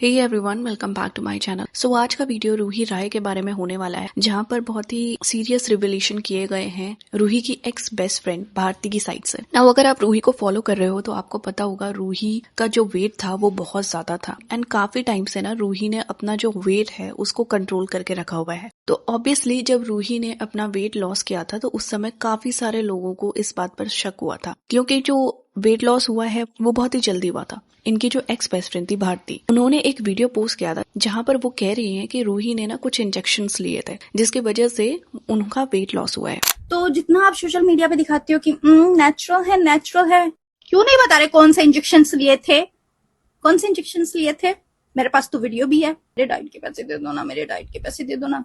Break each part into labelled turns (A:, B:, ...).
A: Hey everyone, welcome back to my channel. So आज का video Ruhi राय के बारे में होने वाला है, जहां पर बहुत ही सीरियस रिविलेशन किए गए हैं रूही की एक्स बेस्ट फ्रेंड भारती की साइड से। अब अगर आप रूही को फॉलो कर रहे हो तो आपको पता होगा रूही का जो वेट था वो बहुत ज्यादा था एंड काफी टाइम से ना रूही ने अपना जो वेट है उसको कंट्रोल करके रखा हुआ है। तो ऑब्वियसली जब रूही ने अपना वेट लॉस किया था तो उस समय काफी सारे लोगों को इस बात पर शक हुआ था, क्योंकि जो वेट लॉस हुआ है वो बहुत ही जल्दी हुआ था। इनकी जो एक्स बेस्ट फ्रेंड थी भारती, उन्होंने एक वीडियो पोस्ट किया था जहां पर वो कह रही हैं कि रूही ने ना कुछ इंजेक्शंस लिए थे जिसकी वजह से उनका वेट लॉस हुआ है।
B: तो जितना आप सोशल मीडिया पे दिखाते हो कि नेचुरल है, क्यों नहीं बता रहे कौन से इंजेक्शंस लिए थे? कौन से इंजेक्शंस लिए थे? मेरे पास तो वीडियो भी है। मेरे डाइट के पैसे दे दो ना, मेरे डाइट के पैसे दे दो ना।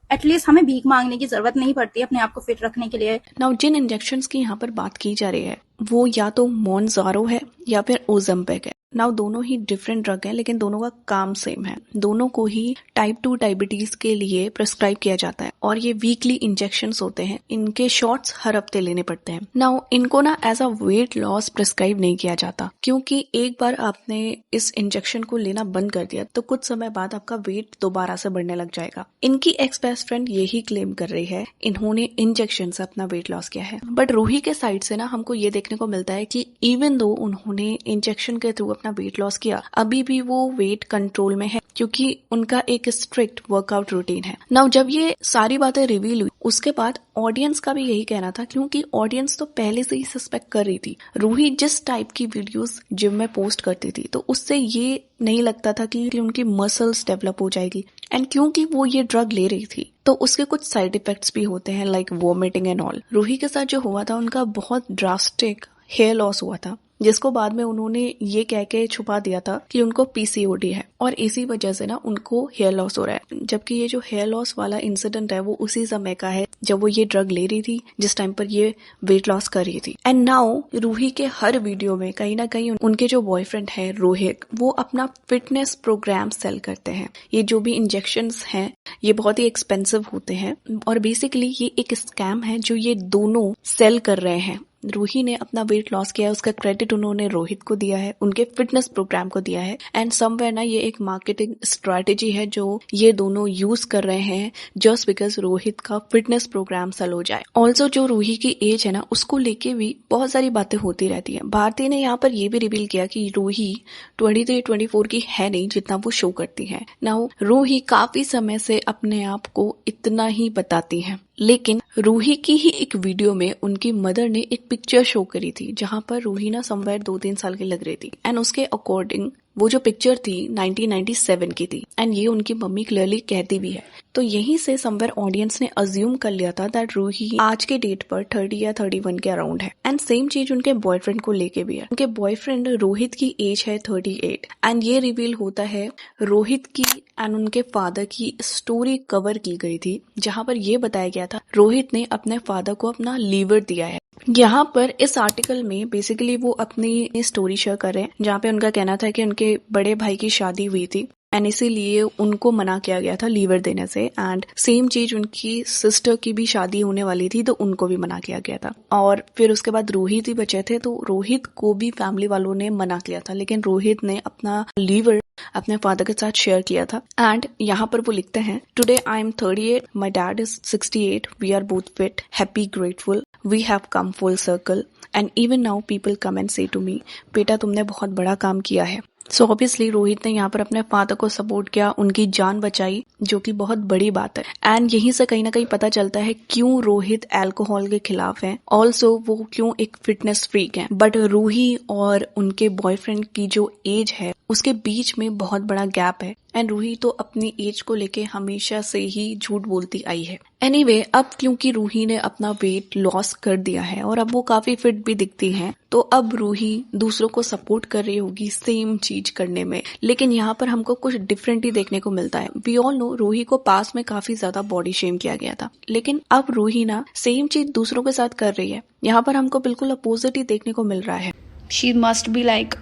B: एटलीस्ट हमें भीख मांगने की जरूरत नहीं पड़ती अपने आप को फिट रखने के लिए।
A: नाउ जिन इंजेक्शंस की यहाँ पर बात की जा रही है वो या तो मोनजारो है या फिर ओजम्पिक है। नाउ दोनों ही डिफरेंट ड्रग हैं, लेकिन दोनों का काम सेम है। दोनों को ही टाइप 2 डायबिटीज के लिए प्रिस्क्राइब किया जाता है और ये वीकली इंजेक्शंस होते हैं। इनके शॉट्स हर हफ्ते लेने पड़ते हैं। नाउ इनको ना as a weight loss prescribe नहीं किया जाता, क्योंकि एक बार आपने इस इंजेक्शन को लेना बंद कर दिया तो कुछ समय बाद आपका वेट दोबारा से बढ़ने लग जाएगा। इनकी एक्स बेस्ट फ्रेंड यही क्लेम कर रही है इन्होंने इंजेक्शन से अपना वेट लॉस किया है। बट रूही के साइड से ना हमको ये देखने को मिलता है कि इवन दो उन्होंने इंजेक्शन के थ्रू अपना वेट लॉस किया, अभी भी वो वेट कंट्रोल में है, क्योंकि उनका एक स्ट्रिक्ट वर्कआउट रूटीन है। नाउ जब ये सारी बातें रिवील हुई उसके बाद ऑडियंस का भी यही कहना था, क्योंकि ऑडियंस तो पहले से ही सस्पेक्ट कर रही थी रूही जिस टाइप की वीडियोस जिम में पोस्ट करती थी, तो उससे ये नहीं लगता था कि उनकी मसल्स डेवलप हो जाएगी। एंड क्योंकि वो ये ड्रग ले रही थी तो उसके कुछ साइड इफेक्ट्स भी होते हैं, like vomiting and all. Roohi के साथ जो हुआ था उनका बहुत ड्रास्टिक हेयर लॉस हुआ था, जिसको बाद में उन्होंने ये कह के छुपा दिया था कि उनको पीसीओडी है और इसी वजह से ना उनको हेयर लॉस हो रहा है। जबकि ये जो हेयर लॉस वाला इंसिडेंट है वो उसी समय का है जब वो ये ड्रग ले रही थी, जिस टाइम पर ये वेट लॉस कर रही थी। एंड नाउ रूही के हर वीडियो में कहीं ना कहीं उनके जो बॉयफ्रेंड है रोहित, वो अपना फिटनेस प्रोग्राम सेल करते हैं। ये जो भी इंजेक्शंस हैं ये बहुत ही एक्सपेंसिव होते हैं और बेसिकली ये एक स्कैम है जो ये दोनों सेल कर रहे हैं। रूही ने अपना वेट लॉस किया है, उसका क्रेडिट उन्होंने रोहित को दिया है, उनके फिटनेस प्रोग्राम को दिया है। एंड समवेयर ना ये एक मार्केटिंग स्ट्रेटेजी है जो ये दोनों यूज कर रहे हैं जस्ट बिकॉज रोहित का फिटनेस प्रोग्राम सेल हो जाए। ऑल्सो जो रूही की एज है ना उसको लेके भी बहुत सारी बातें होती रहती है। भारती ने यहाँ पर ये भी रिवील किया कि रूही 23-24 की है नहीं जितना वो शो करती है। नाउ रूही काफी समय से अपने आप को इतना ही बताती है, लेकिन रूही की ही एक वीडियो में उनकी मदर ने एक पिक्चर शो करी थी जहां पर रूही ना समवेयर 2-3 साल की लग रही थी। एंड उसके अकॉर्डिंग वो जो पिक्चर थी 1997 की थी एंड ये उनकी मम्मी क्लियरली कहती भी है। तो यहीं से समवेयर ऑडियंस ने अज्यूम कर लिया था दैट रूही आज के डेट पर 30 या 31 के अराउंड है। एंड सेम चीज उनके बॉयफ्रेंड को लेके भी है। उनके बॉयफ्रेंड रोहित की एज है 38 एंड ये रिवील होता है रोहित की एंड उनके फादर की स्टोरी कवर की गई थी जहां पर यह बताया गया था रोहित ने अपने फादर को अपना लीवर दिया है। यहाँ पर इस आर्टिकल में बेसिकली वो अपनी स्टोरी शेयर कर रहे हैं जहाँ पे उनका कहना था कि उनके बड़े भाई की शादी हुई थी एंड इसीलिए उनको मना किया गया था लीवर देने से। एंड सेम चीज उनकी सिस्टर की भी शादी होने वाली थी तो उनको भी मना किया गया था। और फिर उसके बाद रोहित ही बचे थे तो रोहित को भी फैमिली वालों ने मना किया था, लेकिन रोहित ने अपना लीवर अपने फादर के साथ शेयर किया था। एंड यहाँ पर वो लिखते हैं, today I am 38, my dad is 68, we are both fit, happy, grateful, we have come full circle and even now people come and say to me, बेटा तुमने बहुत बड़ा काम किया है। सो ऑब्वियसली रोहित ने यहाँ पर अपने फादर को सपोर्ट किया, उनकी जान बचाई, जो कि बहुत बड़ी बात है। एंड यहीं से कहीं ना कहीं पता चलता है क्यों रोहित अल्कोहल के खिलाफ है, ऑल्सो वो क्यों एक फिटनेस फ्रीक है। बट रूही और उनके बॉयफ्रेंड की जो एज है उसके बीच में बहुत बड़ा गैप है एंड रूही तो अपनी एज को लेके हमेशा से ही झूठ बोलती आई है। एनीवे, अब क्योंकि रूही ने अपना वेट लॉस कर दिया है और अब वो काफी फिट भी दिखती हैं, तो अब रूही दूसरों को सपोर्ट कर रही होगी सेम चीज करने में, लेकिन यहाँ पर हमको कुछ डिफरेंट ही देखने को मिलता है। वी ऑल नो रूही को पास में काफी ज्यादा बॉडी शेम किया गया था, लेकिन अब रूही ना सेम चीज दूसरों के साथ कर रही है। यहाँ पर हमको बिल्कुल अपोजिट ही देखने को मिल रहा है।
C: शी मस्ट बी लाइक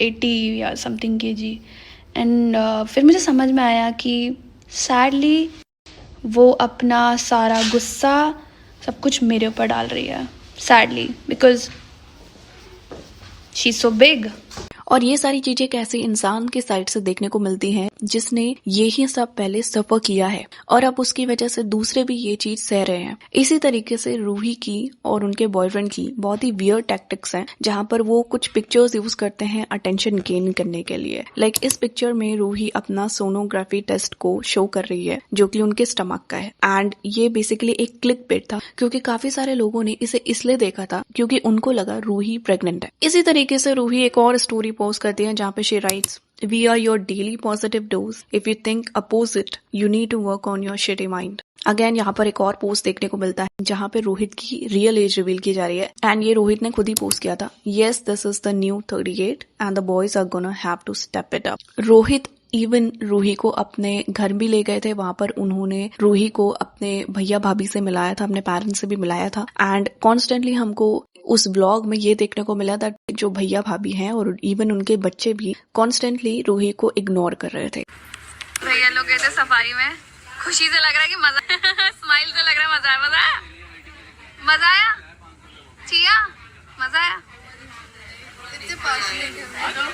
C: 80 या समथिंग kg एंड फिर मुझे समझ में आया कि सैडली वो अपना सारा गुस्सा सब कुछ मेरे ऊपर डाल रही है, sadly, because she is so big.
A: और ये सारी चीजें एक ऐसे इंसान के साइड से देखने को मिलती हैं जिसने ये ही सब पहले सफर किया है और अब उसकी वजह से दूसरे भी ये चीज सह रहे हैं। इसी तरीके से रूही की और उनके बॉयफ्रेंड की बहुत ही वियर्ड टैक्टिक्स हैं, जहां पर वो कुछ पिक्चर्स यूज करते हैं अटेंशन गेन करने के लिए। लाइक इस पिक्चर में रूही अपना सोनोग्राफी टेस्ट को शो कर रही है जो कि उनके स्टमक का है, एंड ये बेसिकली एक क्लिक बेट था क्योंकि काफी सारे लोगों ने इसे इसलिए देखा था क्योंकि उनको लगा रूही प्रेग्नेंट है। इसी तरीके से रूही एक और स्टोरी पोस्ट करती है जहाँ पे she writes, We are your daily positive dose. If you think opposite, you need to work on your shitty mind. Again यहाँ पर एक और पोस्ट देखने को मिलता है जहाँ पे रोहित की रियल एज रिवील की जा रही है, एंड ये रोहित ने खुद ही पोस्ट किया था, Yes, this is the new 38 and the boys are gonna have to step it up. Rohit even Roohi को अपने घर भी ले गए थे, वहां पर उन्होंने रूही को अपने भैया भाभी से मिलाया था, अपने पेरेंट्स से भी मिलाया था, एंड कॉन्स्टेंटली हमको उस ब्लॉग में ये देखने को मिला था जो भैया भाभी हैं और इवन उनके बच्चे भी कॉन्स्टेंटली रूही को इग्नोर कर रहे थे।
D: भैया लोग गए थे सफारी में, खुशी से लग रहा है कि मजा स्माइल से लग रहा है, मजा आया, मजा आया, मजा आया, चिया मजा आया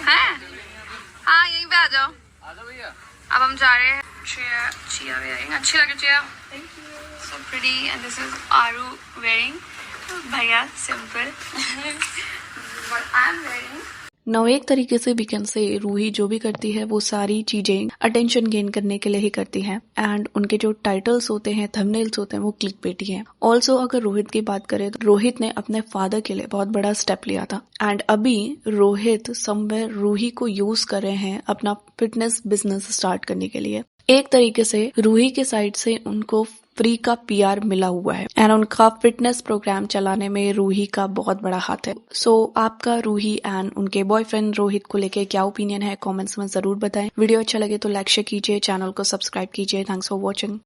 D: है। हाँ यहीं पे आ जाओ भैया। अब हम जा रहे हैं, चिया वेयरिंग, अच्छी लगे Chiya, so pretty, and this is Aru wearing, भैया simple what I am wearing.
A: नौ एक तरीके से वी कैन से रूही जो भी करती है वो सारी चीजें अटेंशन गेन करने के लिए ही करती है, एंड उनके जो टाइटल्स होते हैं, थंबनेल्स होते हैं, वो क्लिक बेटी हैं। ऑल्सो अगर रोहित की बात करें तो रोहित ने अपने फादर के लिए बहुत बड़ा स्टेप लिया था, एंड अभी रोहित समवेयर रूही को यूज कर रहे हैं अपना फिटनेस बिजनेस स्टार्ट करने के लिए। एक तरीके से रूही के साइड से उनको फ्री का पीआर मिला हुआ है, एंड उनका फिटनेस प्रोग्राम चलाने में रूही का बहुत बड़ा हाथ है। सो आपका रूही एंड उनके बॉयफ्रेंड रोहित को लेके क्या ओपिनियन है, कमेंट्स में जरूर बताएं। वीडियो अच्छा लगे तो लाइक शेयर कीजिए, चैनल को सब्सक्राइब कीजिए। Thanks for watching.